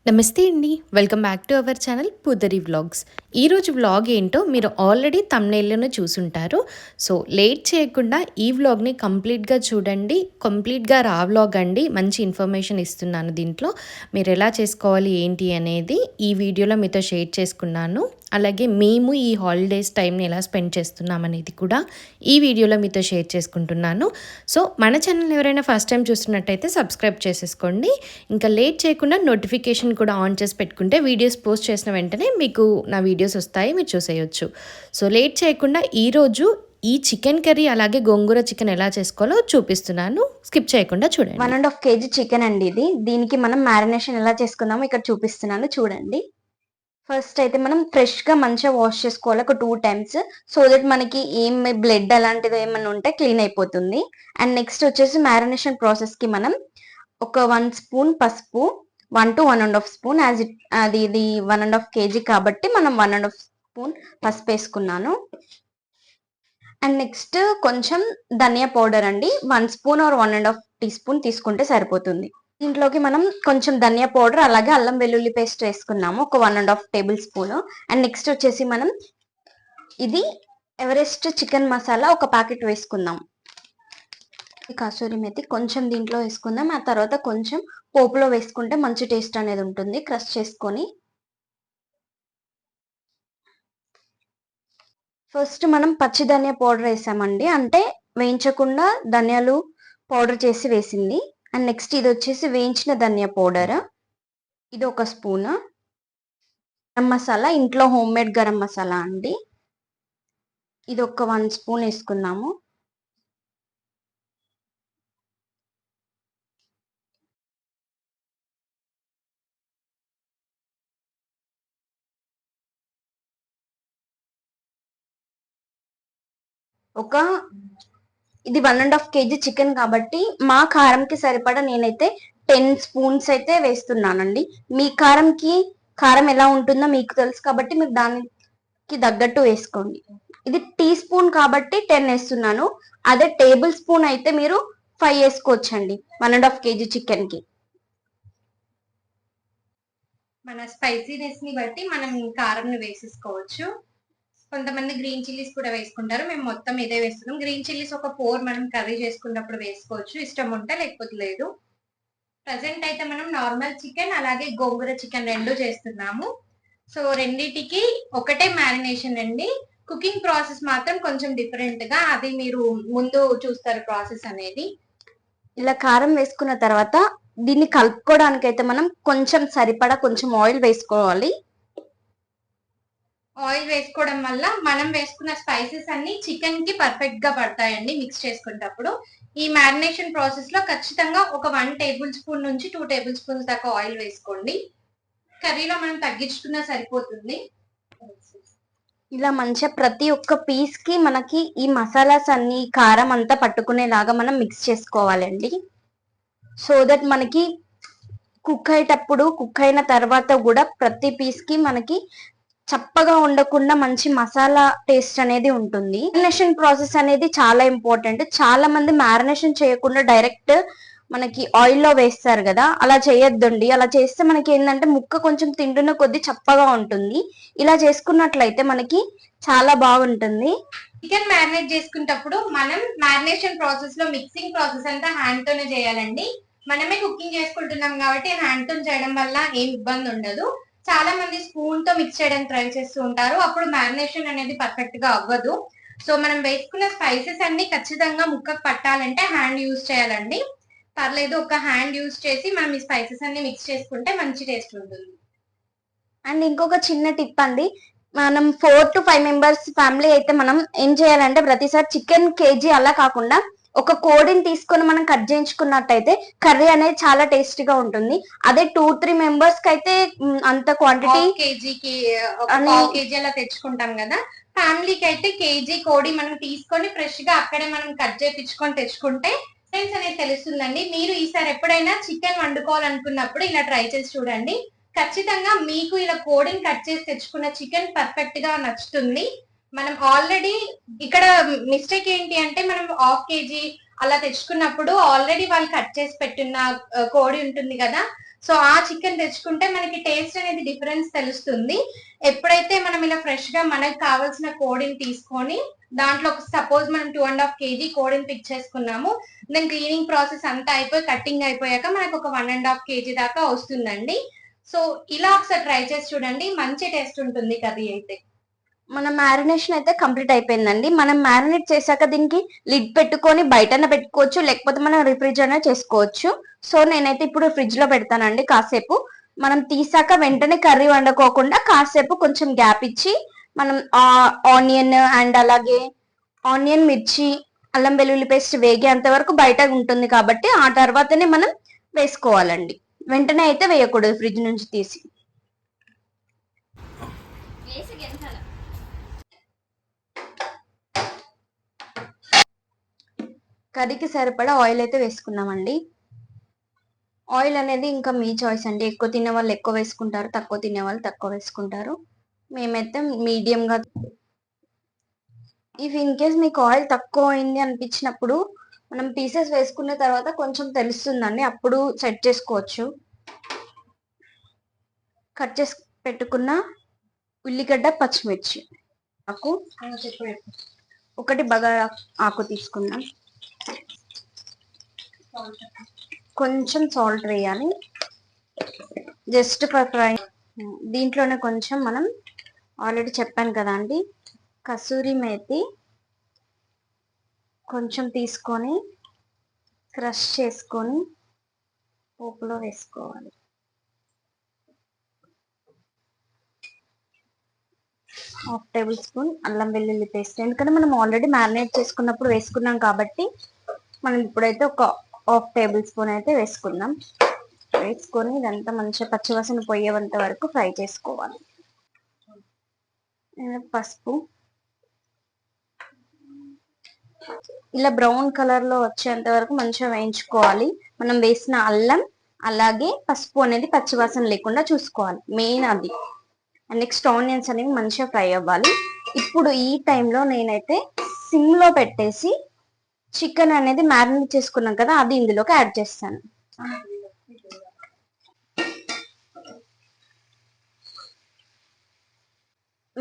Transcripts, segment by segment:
నమస్తే అండి. Welcome back to our channel Pudari vlogs. ఈరోజు వ్లాగ్ ఏంటో మీరు ఆల్రెడీ థంబ్‌నెయిల్‌లోనే చూసుంటారు. సో, లేట్ చేయకుండా ఈ వ్లాగ్‌ని కంప్లీట్‌గా చూడండి. కంప్లీట్‌గా రా వ్లాగ్ అండి. మంచి ఇన్ఫర్మేషన్ ఇస్తున్నాను దీంట్లో. మీరు ఎలా చేసుకోవాలి ఏంటి అనేది ఈ వీడియోలో మీతో షేర్ చేసుకున్నాను. అలాగే మేము ఈ హాలిడేస్ టైంని ఎలా స్పెండ్ చేస్తున్నాం అనేది కూడా ఈ వీడియోలో మీతో షేర్ చేసుకుంటున్నాను. సో, మన ఛానల్ ఎవరైనా ఫస్ట్ టైం చూస్తున్నట్టయితే సబ్స్క్రైబ్ చేసేసుకోండి. ఇంకా లేట్ చేయకుండా నోటిఫికేషన్ కూడా ఆన్ చేసి పెట్టుకుంటే వీడియోస్ పోస్ట్ చేసిన వెంటనే మీకు నా వీడియోస్ వస్తాయి, మీరు చూసేయొచ్చు. సో, లేట్ చేయకుండా ఈరోజు ఈ చికెన్ కర్రీ అలాగే గోంగూర చికెన్ ఎలా చేసుకోవాలో చూపిస్తున్నాను. స్కిప్ చేయకుండా చూడండి. 1.5 kg చికెన్ అండి ఇది. దీనికి మనం మ్యారినేషన్ ఎలా చేసుకుందామో ఇక్కడ చూపిస్తున్నాను చూడండి. ఫస్ట్ అయితే మనం ఫ్రెష్‌గా మంచిగా వాష్ చేసుకోవాలి ఒక 2 టైమ్స్. సో దట్ మనకి బ్లడ్ అలాంటిది ఏమన్నా ఉంటే క్లీన్ అయిపోతుంది. అండ్ నెక్స్ట్ వచ్చేసి మ్యారినేషన్ ప్రాసెస్‌కి మనం ఒక 1 స్పూన్ పసుపు, 1 to 1.5 స్పూన్ ఇది 1.5 kg కాబట్టి మనం 1.5 స్పూన్ పసుపు వేసుకున్నాను. అండ్ నెక్స్ట్ కొంచెం ధనియా పౌడర్ అండి. 1 స్పూన్ ఆర్ 1.5 టీ స్పూన్ తీసుకుంటే సరిపోతుంది. దీంట్లోకి మనం కొంచెం ధనియా పౌడర్ అలాగే అల్లం వెల్లుల్లి పేస్ట్ వేసుకున్నాము ఒక 1.5 టేబుల్ స్పూన్. అండ్ నెక్స్ట్ వచ్చేసి మనం ఇది ఎవరెస్ట్ చికెన్ మసాలా ఒక ప్యాకెట్ వేసుకుందాం. కసూరి మెతి కొంచెం దీంట్లో వేసుకుందాం. ఆ తర్వాత కొంచెం పోపులో వేసుకుంటే మంచి టేస్ట్ అనేది ఉంటుంది. క్రష్ చేసుకొని ఫస్ట్ మనం పచ్చి ధనియా పౌడర్ వేసామండి. అంటే వేయించకుండా ధనియాలు పౌడర్ చేసి వేసింది. అండ్ నెక్స్ట్ ఇది వచ్చేసి వేయించిన ధనియా పౌడర్, ఇది ఒక స్పూన్. గరం మసాలా ఇంట్లో హోమ్ మేడ్ గరం మసాలా అండి, ఇది ఒక 1 స్పూన్ వేసుకుందాము. ఇది 1.5 kg చికెన్ కాబట్టి మా కారంకి సరిపడా నేనైతే 10 స్పూన్స్ అయితే వేస్తున్నానండి. మీ కారం ఎలా ఉంటుందో మీకు తెలుసు కాబట్టి మీరు దానికి తగ్గట్టు వేసుకోండి. ఇది టీ స్పూన్ కాబట్టి 10 వేస్తున్నాను. అదే టేబుల్ స్పూన్ అయితే మీరు 5 వేసుకోవచ్చండి 1.5 kg చికెన్ కి. మన స్పైసీనెస్ ని బట్టి మనం కారం వేసేసుకోవచ్చు. కొంతమంది గ్రీన్ చిల్లీస్ కూడా వేసుకుంటారు. మేము మొత్తం ఇదే వేస్తున్నాం. గ్రీన్ చిల్లీస్ ఒక 4 మనం కర్రీ చేసుకున్నప్పుడు వేసుకోవచ్చు, ఇష్టం ఉంటే, లేకపోతే లేదు. ప్రజెంట్ అయితే మనం నార్మల్ చికెన్ అలాగే గోంగూర చికెన్ రెండు చేస్తున్నాము. సో రెండిటికి ఒకటే మ్యారినేషన్ అండి. కుకింగ్ ప్రాసెస్ మాత్రం కొంచెం డిఫరెంట్ గా, అది మీరు ముందు చూస్తారు ప్రాసెస్ అనేది. ఇలా కారం వేసుకున్న తర్వాత దీన్ని కలుపుకోవడానికి అయితే మనం కొంచెం సరిపడా కొంచెం ఆయిల్ వేసుకోవాలి. ఆయిల్ వేసుకోవడం వల్ల మనం వేసుకున్న స్పైసెస్ అన్ని చికెన్ కి పర్ఫెక్ట్ గా పడతాయండి మిక్స్ చేసుకునేటప్పుడు. ఈ మ్యారినేషన్ ప్రాసెస్ లో ఖచ్చితంగా ఒక 1 టేబుల్ స్పూన్ నుంచి 2 టేబుల్ స్పూన్స్ దాకా ఆయిల్ వేసుకోండి. కర్రీలో మనం తగ్గించుకున్నా సరిపోతుంది. ఇలా మంచిగా ప్రతి ఒక్క పీస్ కి మనకి ఈ మసాలాస్ అన్ని కారం అంతా పట్టుకునేలాగా మనం మిక్స్ చేసుకోవాలండి. సో దట్ మనకి కుక్ అయిన తర్వాత కూడా ప్రతి పీస్ కి మనకి చప్పగా ఉండకుండా మంచి మసాలా టేస్ట్ అనేది ఉంటుంది. మ్యారినేషన్ ప్రాసెస్ అనేది చాలా ఇంపార్టెంట్. చాలా మంది మ్యారినేషన్ చేయకుండా డైరెక్ట్ మనకి ఆయిల్లో వేస్తారు కదా, అలా చేయొద్దండి. అలా చేస్తే మనకి ఏంటంటే ముక్క కొంచెం తింటున్న కొద్ది చప్పగా ఉంటుంది. ఇలా చేసుకున్నట్లయితే మనకి చాలా బాగుంటుంది. చికెన్ మ్యారినేట్ చేసుకునేటప్పుడు మనం మ్యారినేషన్ ప్రాసెస్ లో మిక్సింగ్ ప్రాసెస్ అంతా హ్యాండ్ తోనే చేయాలండి. మనమే కుకింగ్ చేసుకుంటున్నాం కాబట్టి హ్యాండ్ తో చేయడం వల్ల ఏం ఇబ్బంది ఉండదు. చాలా మంది స్పూన్ తో మిక్స్ చేయడానికి ట్రై చేస్తూ ఉంటారు, అప్పుడు మ్యారినేషన్ అనేది పర్ఫెక్ట్ గా అవ్వదు. సో మనం వేసుకున్న స్పైసెస్ అన్ని ఖచ్చితంగా ముక్కకు పట్టాలంటే హ్యాండ్ యూజ్ చేయాలండి. పర్లేదు, ఒక హ్యాండ్ యూజ్ చేసి మనం ఈ స్పైసెస్ అన్ని మిక్స్ చేసుకుంటే మంచి టేస్ట్ ఉంటుంది. అండ్ ఇంకొక చిన్న టిప్ అండి, మనం 4 to 5 మెంబర్స్ ఫ్యామిలీ అయితే మనం ఏం చేయాలంటే ప్రతిసారి చికెన్ కేజీ అలా కాకుండా ఒక కోడిని తీసుకొని మనం కట్ చేయించుకున్నట్టయితే కర్రీ అనేది చాలా టేస్టీగా ఉంటుంది. అదే 2-3 మెంబర్స్ కి అయితే అంత క్వాంటిటీ కేజీకి కేజీ అలా తెచ్చుకుంటాం కదా. ఫ్యామిలీకి అయితే కేజీ కోడి మనం తీసుకొని ఫ్రెష్ గా అక్కడే మనం కట్ చేయించుకొని తెచ్చుకుంటే ఫ్రెండ్స్ అనేది తెలుస్తుందండి. మీరు ఈసారి ఎప్పుడైనా చికెన్ వండుకోవాలనుకున్నప్పుడు ఇలా ట్రై చేసి చూడండి. ఖచ్చితంగా మీకు ఇలా కోడిని కట్ చేసి తెచ్చుకున్న చికెన్ పర్ఫెక్ట్ గా నచ్చుతుంది. మనం ఆల్రెడీ ఇక్కడ మిస్టేక్ ఏంటి అంటే మనం 1/2 kg అలా తెచ్చుకున్నప్పుడు ఆల్రెడీ వాళ్ళు కట్ చేసి పెట్టున్న కోడి ఉంటుంది కదా, సో ఆ చికెన్ తెచ్చుకుంటే మనకి టేస్ట్ అనేది డిఫరెన్స్ తెలుస్తుంది. ఎప్పుడైతే మనం ఇలా ఫ్రెష్ గా మనకు కావాల్సిన కోడిని తీసుకొని దాంట్లో సపోజ్ మనం 2.5 kg కోడిని పిక్ చేసుకున్నాము, దెన్ క్లీనింగ్ ప్రాసెస్ అంతా అయిపోయి కట్టింగ్ అయిపోయాక మనకు ఒక 1.5 kg దాకా వస్తుందండి. సో ఇలా ఒకసారి ట్రై చేసి చూడండి, మంచి టేస్ట్ ఉంటుంది కర్రీ అయితే. మన మ్యారినేషన్ అయితే కంప్లీట్ అయిపోయిందండి. మనం మ్యారినేట్ చేశాక దీనికి లిడ్ పెట్టుకొని బయటన పెట్టుకోవచ్చు, లేకపోతే మనం రిఫ్రిజిరేటర్ చేసుకోవచ్చు. సో నేనైతే ఇప్పుడు ఫ్రిడ్జ్ లో పెడతానండి కాసేపు. మనం తీసాక వెంటనే కర్రీ వండుకోకుండా కాసేపు కొంచెం గ్యాప్ ఇచ్చి మనం ఆనియన్ అండ్ అలాగే ఆనియన్, మిర్చి, అల్లం వెల్లుల్లి పేస్ట్ వేగేంత వరకు బయట ఉంటుంది కాబట్టి ఆ తర్వాతనే మనం వేసుకోవాలండి. వెంటనే అయితే వేయకూడదు ఫ్రిడ్జ్ నుంచి తీసి. కర్రీకి సరిపడా ఆయిల్ అయితే వేసుకున్నామండి. ఆయిల్ అనేది ఇంకా మీ చాయిస్ అండి. ఎక్కువ తినే వాళ్ళు ఎక్కువ వేసుకుంటారు, తక్కువ తినే వాళ్ళు తక్కువ వేసుకుంటారు. మేమైతే మీడియంగా. ఇఫ్ ఇన్ కేస్ మీకు ఆయిల్ తక్కువ అయింది అనిపించినప్పుడు మనం పీసెస్ వేసుకున్న తర్వాత కొంచెం తెలుస్తుందండి, అప్పుడు సెట్ చేసుకోవచ్చు. కట్ చేసి పెట్టుకున్న ఉల్లిగడ్డ, పచ్చిమిర్చి ఒకటి బగారా ఆకు తీసుకుందాం. కొంచెం సాల్ట్ వేయాలి జస్ట్ ఫర్ ఫ్రై. దీంట్లోనే కొంచెం మనం ఆల్రెడీ చెప్పాను కదా అండి, కసూరి మేతి కొంచెం తీసుకొని క్రష్ చేసుకొని పోపులో వేసుకోవాలి. 1/2 టేబుల్ స్పూన్ అల్లం వెల్లుల్లి పేస్ట్, ఎందుకంటే మనం ఆల్రెడీ మ్యారినేట్ చేసుకున్నప్పుడు వేసుకున్నాం కాబట్టి మనం ఇప్పుడైతే ఒక 1/2 టేబుల్ స్పూన్ అయితే వేసుకుందాం. వేసుకొని ఇదంతా మంచిగా పచ్చివాసన పోయేంత వరకు ఫ్రై చేసుకోవాలి. పసుపు ఇలా బ్రౌన్ కలర్ లో వచ్చేంత వరకు మంచిగా వేయించుకోవాలి. మనం వేసిన అల్లం అలాగే పసుపు అనేది పచ్చివాసన లేకుండా చూసుకోవాలి, మెయిన్ అది. నెక్స్ట్ ఆనియన్స్ అనేవి మంచిగా ఫ్రై అవ్వాలి. ఇప్పుడు ఈ టైంలో నేనైతే సిమ్ లో పెట్టేసి చికెన్ అనేది మ్యారినేట్ చేసుకున్నాం కదా, అది ఇందులోకి యాడ్ చేస్తాను.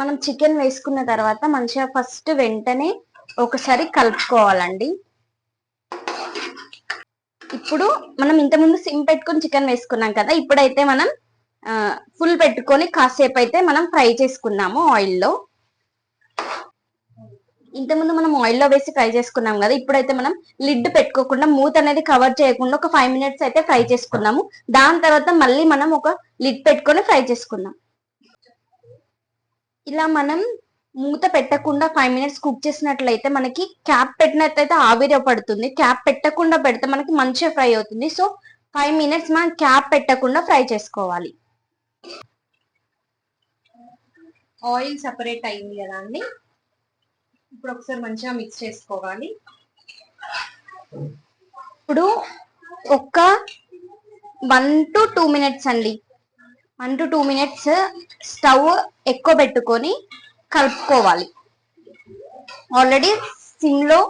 మనం చికెన్ వేసుకున్న తర్వాత మంచిగా ఫస్ట్ వెంటనే ఒకసారి కలుపుకోవాలండి. ఇప్పుడు మనం ఇంతకుముందు సిమ్ పెట్టుకుని చికెన్ వేసుకున్నాం కదా, ఇప్పుడైతే మనం ఫుల్ పెట్టుకొని కాసేపు అయితే మనం ఫ్రై చేసుకున్నాము ఆయిల్లో. ఇంతకుముందు మనం ఆయిల్లో వేసి ఫ్రై చేసుకున్నాం కదా, ఇప్పుడైతే మనం లిడ్ పెట్టుకోకుండా మూత అనేది కవర్ చేయకుండా ఒక 5 minutes అయితే ఫ్రై చేసుకున్నాము. దాని తర్వాత మళ్ళీ మనం ఒక లిడ్ పెట్టుకొని ఫ్రై చేసుకుందాం. ఇలా మనం మూత పెట్టకుండా 5 minutes కుక్ చేసినట్లయితే మనకి క్యాప్ పెట్టినట్లయితే ఆవిరి పడుతుంది. క్యాప్ పెట్టకుండా పెడితే మనకి మంచిగా ఫ్రై అవుతుంది. సో 5 minutes మనం క్యాప్ పెట్టకుండా ఫ్రై చేసుకోవాలి. ఆయిల్ సెపరేట్ అయింది కదా అండి, ఇప్పుడు ఒకసారి మంచిగా మిక్స్ చేసుకోవాలి. ఇప్పుడు ఒక 1 to 2 minutes అండి, 1 to 2 minutes స్టవ్ ఎక్కువ పెట్టుకొని కలుపుకోవాలి. ఆల్రెడీ సిమ్ లో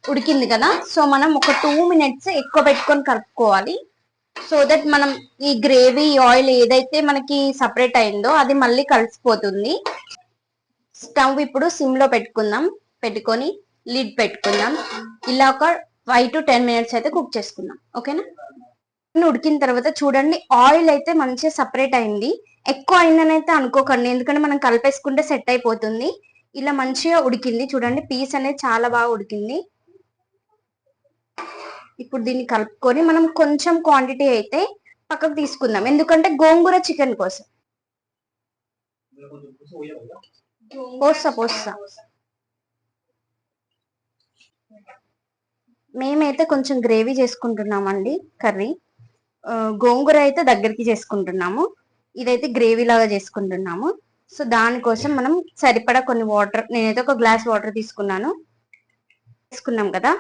ఉడికింది కదా, సో మనం ఒక 2 minutes ఎక్కువ పెట్టుకొని కలుపుకోవాలి. సో దట్ మనం ఈ గ్రేవీ ఆయిల్ ఏదైతే మనకి సపరేట్ అయిందో అది మళ్ళీ కలిసిపోతుంది. స్టవ్ ఇప్పుడు సిమ్ లో పెట్టుకుందాం, పెట్టుకొని లిడ్ పెట్టుకుందాం. ఇలా ఒక 5 to 10 minutes అయితే కుక్ చేసుకుందాం, ఓకేనా. ఉడికిన తర్వాత చూడండి ఆయిల్ అయితే మంచిగా సపరేట్ అయింది. ఎక్కువ అయిందని అయితే అనుకోకండి, ఎందుకంటే మనం కలిపేసుకుంటే సెట్ అయిపోతుంది. ఇలా మంచిగా ఉడికింది చూడండి, పీస్ అనేది చాలా బాగా ఉడికింది. ఇప్పుడు దీన్ని కలుపుకొని మనం కొంచెం క్వాంటిటీ అయితే పక్కకు తీసుకుందాం, ఎందుకంటే గోంగూర చికెన్ కోసం. పోస్తా మేమైతే కొంచెం గ్రేవీ చేసుకుంటున్నామండి కర్రీ. గోంగూర అయితే దగ్గరికి చేసుకుంటున్నాము, ఇదైతే గ్రేవీ లాగా చేసుకుంటున్నాము. సో దానికోసం మనం సరిపడా కొన్ని వాటర్, నేనైతే ఒక గ్లాస్ వాటర్ తీసుకున్నాను. తీసుకున్నాం కదా,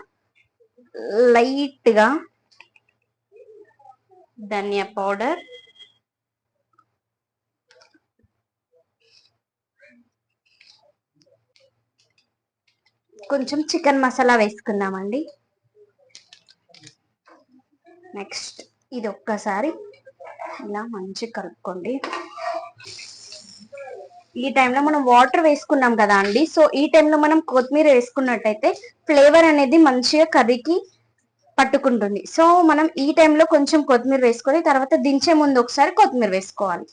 లైట్ గా ధనియా పౌడర్, కొంచెం చికెన్ మసాలా వేసుకుందామండి. నెక్స్ట్ ఇది ఒక్కసారి ఇలా మంచిగా కలుపుకోండి. ఈ టైంలో మనం వాటర్ వేసుకున్నాం కదా అండి, సో ఈ టైంలో మనం కొత్తిమీర వేసుకున్నట్టయితే ఫ్లేవర్ అనేది మంచిగా కర్రీకి పట్టుకుంటుంది. సో మనం ఈ టైంలో కొంచెం కొత్తిమీర వేసుకొని తర్వాత దించే ముందు ఒకసారి కొత్తిమీర వేసుకోవాలి.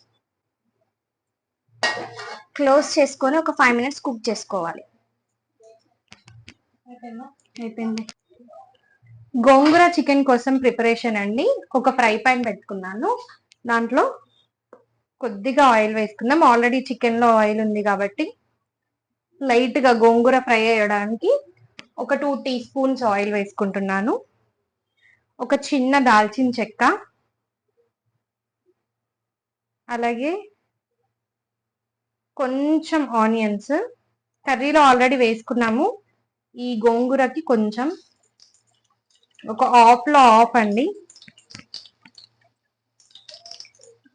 క్లోజ్ చేసుకొని ఒక 5 minutes కుక్ చేసుకోవాలి. అయిపోయింది. గోంగూర చికెన్ కోసం ప్రిపరేషన్ అండి. ఒక ఫ్రై పాన్ పెట్టుకున్నాను, దాంట్లో కొద్దిగా ఆయిల్ వేసుకుందాం. ఆల్రెడీ చికెన్ లో ఆయిల్ ఉంది కాబట్టి లైట్ గా గోంగూర ఫ్రై అయ్యడానికి ఒక 2 teaspoons ఆయిల్ వేసుకుంటున్నాను. ఒక చిన్న దాల్చిన చెక్క, అలాగే కొంచెం ఆనియన్స్. కర్రీలో ఆల్రెడీ వేసుకున్నాము, ఈ గోంగూరకి కొంచెం ఒక హాఫ్ లో హాఫ్ అండి.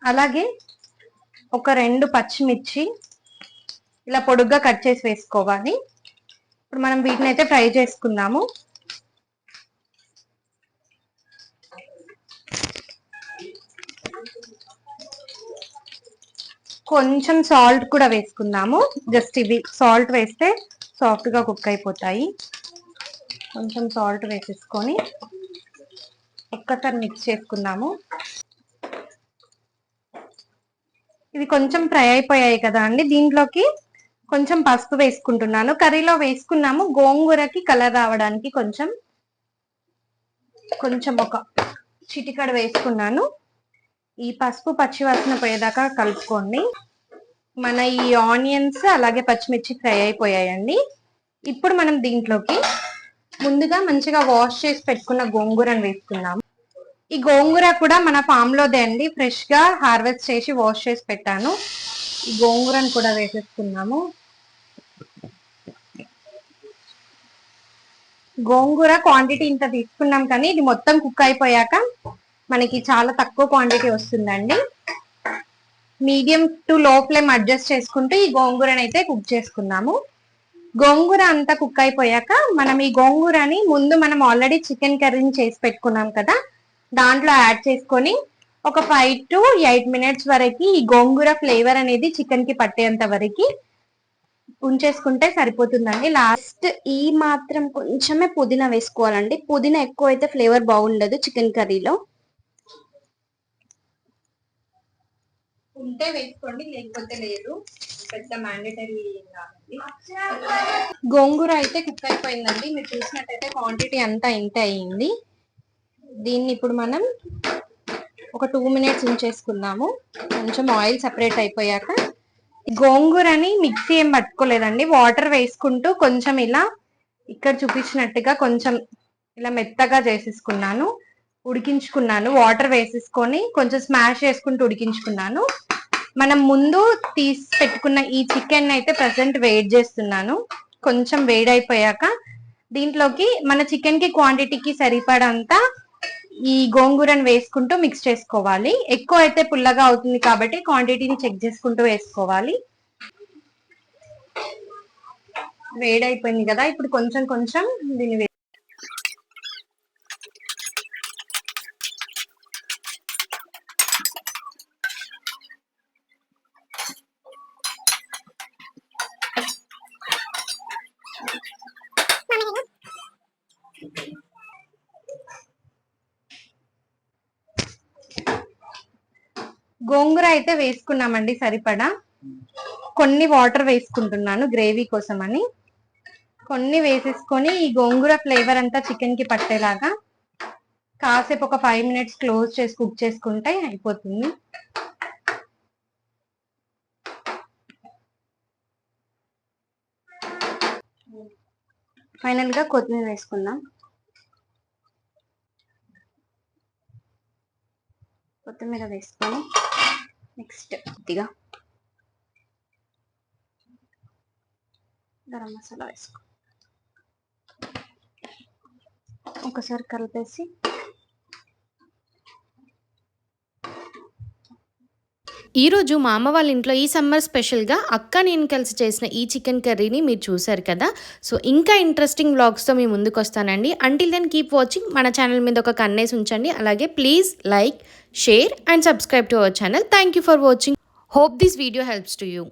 అలాగే ఒక 2 పచ్చిమిర్చి ఇలా పొడుగ్గా కట్ చేసి వేసుకోవాలి. ఇప్పుడు మనం వీటిని అయితే ఫ్రై చేసుకుందాము. కొంచెం సాల్ట్ కూడా వేసుకుందాము. జస్ట్ ఇవి సాల్ట్ వేస్తే సాఫ్ట్ గా కుక్ అయిపోతాయి. కొంచెం సాల్ట్ వేసేసుకొని ఒక్కసారి మిక్స్ చేసుకుందాము. ఇవి కొంచెం ఫ్రై అయిపోయాయి కదా అండి, దీంట్లోకి కొంచెం పసుపు వేసుకుంటున్నాను. కర్రీలో వేసుకున్నాము, గోంగూరకి కలర్ రావడానికి కొంచెం ఒక చిటికడ వేసుకున్నాను. ఈ పసుపు పచ్చివాసన పోయేదాకా కలుపుకోండి. మన ఈ ఆనియన్స్ అలాగే పచ్చిమిర్చి ఫ్రై అయిపోయాయండి. ఇప్పుడు మనం దీంట్లోకి ముందుగా మంచిగా వాష్ చేసి పెట్టుకున్న గోంగూరను వేసుకున్నాము. ఈ గోంగూర కూడా మన ఫామ్ లోదే అండి, ఫ్రెష్ గా హార్వెస్ట్ చేసి వాష్ చేసి పెట్టాను. ఈ గోంగూరను కూడా వేసేసుకున్నాము. గోంగూర క్వాంటిటీ ఇంత తీసుకున్నాం, కానీ ఇది మొత్తం కుక్ అయిపోయాక మనకి చాలా తక్కువ క్వాంటిటీ వస్తుందండి. మీడియం టు లో ఫ్లేమ్ అడ్జస్ట్ చేసుకుంటూ ఈ గోంగూరని అయితే కుక్ చేసుకున్నాము. గోంగూర అంతా కుక్ అయిపోయాక మనం ఈ గోంగూరని ముందు మనం ఆల్రెడీ చికెన్ కర్రీని చేసి పెట్టుకున్నాం కదా, దాంట్లో యాడ్ చేసుకొని ఒక 5 to 8 minutes వరకు ఈ గోంగూర ఫ్లేవర్ అనేది చికెన్ కి పట్టేంత వరకు ఉంచేసుకుంటే సరిపోతుందండి. లాస్ట్ ఈ మాత్రం కొంచెమే పుదీనా వేసుకోవాలండి. పుదీనా ఎక్కువ అయితే ఫ్లేవర్ బాగుండదు చికెన్ కర్రీలో. ఉంటే వేసుకోండి, లేకపోతే లేదు, పెద్ద మ్యాండేటరీ గోంగూర అయితే కుక్ అయిపోయిందండి. మీరు చూసినట్టయితే క్వాంటిటీ అంతా ఇంత అయ్యింది. దీన్ని ఇప్పుడు మనం ఒక 2 minutes ఉంచేసుకుందాము. కొంచెం ఆయిల్ సెపరేట్ అయిపోయాక గోంగూరని మిక్సీ ఏం పట్టుకోలేదండి, వాటర్ వేసుకుంటూ కొంచెం ఇలా ఇక్కడ చూపించినట్టుగా కొంచెం ఇలా మెత్తగా చేసేసుకున్నాను, ఉడికించుకున్నాను. వాటర్ వేసేసుకొని కొంచెం స్మాష్ చేసుకుంటూ ఉడికించుకున్నాను. మనం ముందు తీసి పెట్టుకున్న ఈ చికెన్ అయితే ప్రజెంట్ వేడి చేస్తున్నాను. కొంచెం వేడైపోయాక దీంట్లోకి మన చికెన్ కి క్వాంటిటీకి సరిపడంతా ఈ గోంగూరను వేసుకుంటూ మిక్స్ చేసుకోవాలి. ఎక్కువ అయితే పుల్లగా అవుతుంది కాబట్టి క్వాంటిటీని చెక్ చేసుకుంటూ వేసుకోవాలి. వేడైపోయింది కదా, ఇప్పుడు కొంచెం కొంచెం దీన్ని గోంగూర అయితే వేసుకున్నామండి సరిపడా. కొన్ని వాటర్ వేసుకుంటున్నాను గ్రేవీ కోసం అని. కొన్ని వేసేసుకొని ఈ గోంగూర ఫ్లేవర్ అంతా చికెన్ కి పట్టేలాగా కాసేపు ఒక 5 minutes క్లోజ్ చేసి కుక్ చేసుకుంటే అయిపోతుంది. ఫైనల్ గా కొత్తిమీర వేసుకుందాం. కొత్తిమీర వేసుకొని నెక్స్ట్ కొద్దిగా గరం మసాలా వేసుకో, ఒకసారి కలిపేసి ఈరోజు మా అమ్మ వాళ్ళ ఇంట్లో ఈ సమ్మర్ స్పెషల్గా అక్క నేను కలిసి చేసిన ఈ చికెన్ కర్రీని మీరు చూసారు కదా. సో ఇంకా ఇంట్రెస్టింగ్ వ్లాగ్స్తో మీ ముందుకు వస్తానండి. Until then keep watching. మన ఛానల్ మీద ఒక కన్నేసి ఉంచండి. అలాగే please like, share and subscribe to our channel. Thank you for watching. Hope this video helps to you.